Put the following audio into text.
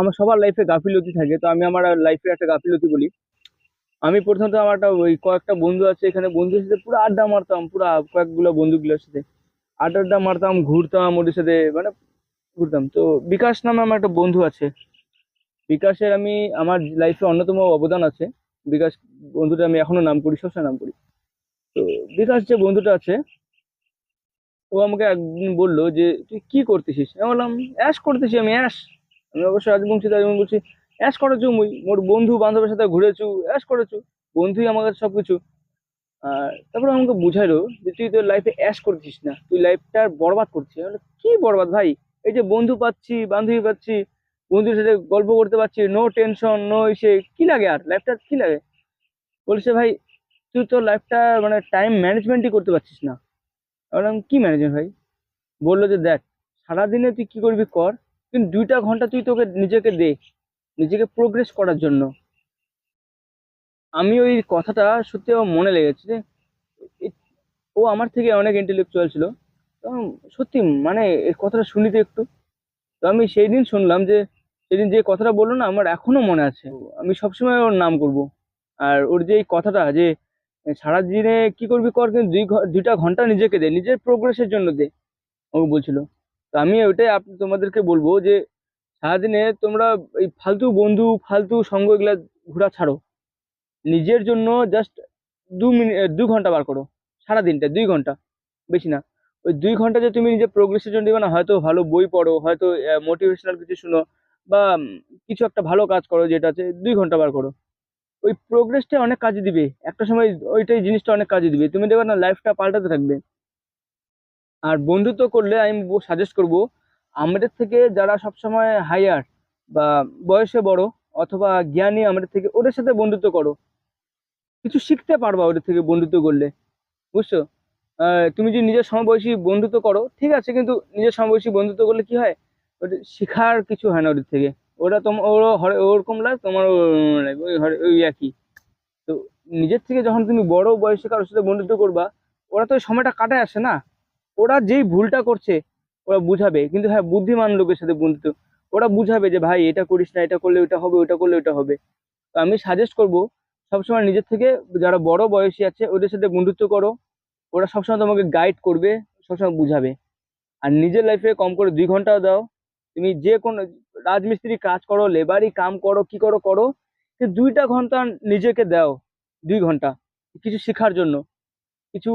আমার সবার লাইফে গাফিলতি থাকে, তো আমি আমার লাইফের একটা গাফিলতি বলি। আমি প্রথমত আমার একটা ওই কয়েকটা বন্ধু আছে, এখানে বন্ধুদের সাথে পুরো আড্ডা মারতাম, পুরো কয়েকগুলো বন্ধুগুলোর সাথে আড্ডা আড্ডা মারতাম, ঘুরতাম ওদের সাথে, মানে ঘুরতাম। তো বিকাশ নামে আমার একটা বন্ধু আছে। বিকাশের আমি আমার লাইফে অন্যতম অবদান আছে। বিকাশ বন্ধুটা আমি এখনো নাম করি, সবসময় নাম করি। তো বিকাশ যে বন্ধুটা আছে, ও আমাকে একদিন বললো যে তুই কি করতেছিস। আমি বললাম অ্যাশ করতেছি, আমি অ্যাশ। আমি অবশ্য রাজবংশী, তাই আমি বলছি অ্যাশ করেছু মুই মোর বন্ধু বান্ধবের সাথে ঘুরেছু, অ্যাশ করেছু, বন্ধুই আমার কাছে সবকিছু। আর তারপরে আমাকে বুঝাইলো যে তুই তোর লাইফে অ্যাশ করছিস না, তুই লাইফটা বরবাদ করছিস। আমি বললাম, কি বরবাদ ভাই? এই যে বন্ধু পাচ্ছি, বান্ধবী পাচ্ছি, বন্ধুর সাথে গল্প করতে পারছি, নো টেনশন, নো ইসে, কি লাগে আর লাইফটা কি লাগে? বলছে ভাই তুই তোর লাইফটা মানে টাইম ম্যানেজমেন্টই করতে পারছিস না। আমি বললাম কি ম্যানেজমেন্ট ভাই? বললো যে দেখ, সারাদিনে তুই কি করবি কর, কিন্তু 2টা ঘন্টা তুই তোকে নিজেকে দে, নিজেকে প্রোগ্রেস করার জন্য। আমি ওই কথাটা সত্যি আমার মনে লেগেছে যে এ- ও আমার থেকে অনেক ইন্টেলেকচুয়াল ছিল। তো সত্যি মানে এর কথাটা শুনি তো একটু। তো আমি সেই দিন শুনলাম যে, সেদিন যে কথাটা বললো না, আমার এখনো মনে আছে। আমি সবসময় ওর নাম করব। আর ওর যে এই কথাটা যে সারা দিনে কি করবি কর, কিন্তু 2টা ঘন্টা নিজেকে দে, নিজের প্রোগ্রেসের জন্য দে, ও বলছিল। তো আমি ওইটাই তোমাদেরকে বলবো যে সারাদিনে তোমরা এই ফালতু বন্ধু, ফালতু সঙ্গ এগুলা ঘোরা ছাড়ো। নিজের জন্য জাস্ট 2 মিনিট, 2 ঘন্টা বার করো। সারাদিনটা 2 ঘন্টা, বেশি না। ওই 2 ঘন্টা যে তুমি নিজের প্রোগ্রেসের জন্য দিবে না, হয়তো ভালো বই পড়ো, হয়তো মোটিভেশনাল কিছু শুনো, বা কিছু একটা ভালো কাজ করো, যেটা আছে 2 ঘন্টা বার করো। ওই প্রোগ্রেসটা অনেক কাজে দিবে একটা সময়, ওইটাই জিনিসটা অনেক কাজে দিবে, তুমি দেখবে না লাইফটা পাল্টাতে থাকবে। আর বন্ধুত্ব করলে আমি সাজেস্ট করব, আমাদের থেকে যারা সবসময় হায়ার বা বয়সে বড় অথবা জ্ঞানী আমাদের থেকে, ওদের সাথে বন্ধুত্ব করো। কিছু শিখতে পারবা ওদের থেকে বন্ধুত্ব করলে, বুঝছো? তুমি যদি নিজের সমবয়সী বন্ধুত্ব করো ঠিক আছে, কিন্তু নিজের সমবয়সী বন্ধুত্ব করলে কি হয়, ওটা শিখার কিছু হয় না ওদের থেকে। ওরা ওরও ওরকম লাইফ, তোমারও life, ওই একই। তো নিজের থেকে যখন তুমি বড় বয়সে কারোর সাথে বন্ধুত্ব করবা, ওরা তো ওই সময়টা কাটায় আসে না। ওরা যেই ভুলটা করছে ওরা বুঝাবে, কিন্তু হ্যাঁ বুদ্ধিমান লোকের সাথে বন্ধুত্ব, ওরা বুঝাবে যে ভাই এটা করিস না, এটা করলে ওটা হবে, ওটা করলে ওটা হবে। তো আমি সাজেস্ট করব সবসময় নিজের থেকে যারা বড় বয়সী আছে ওদের সাথে বন্ধুত্ব করো। ওরা সবসময় তোমাকে গাইড করবে, সবসময় বুঝাবে। আর নিজের লাইফে কম করে 2 ঘন্টাও দাও। তুমি যে কোনো রাজমিস্ত্রি কাজ করো, লেবারি কাম করো, কি করো করো, কিন্তু 2টা ঘন্টা নিজেকে দাও। 2 ঘন্টা কিছু শেখার জন্য, কিছু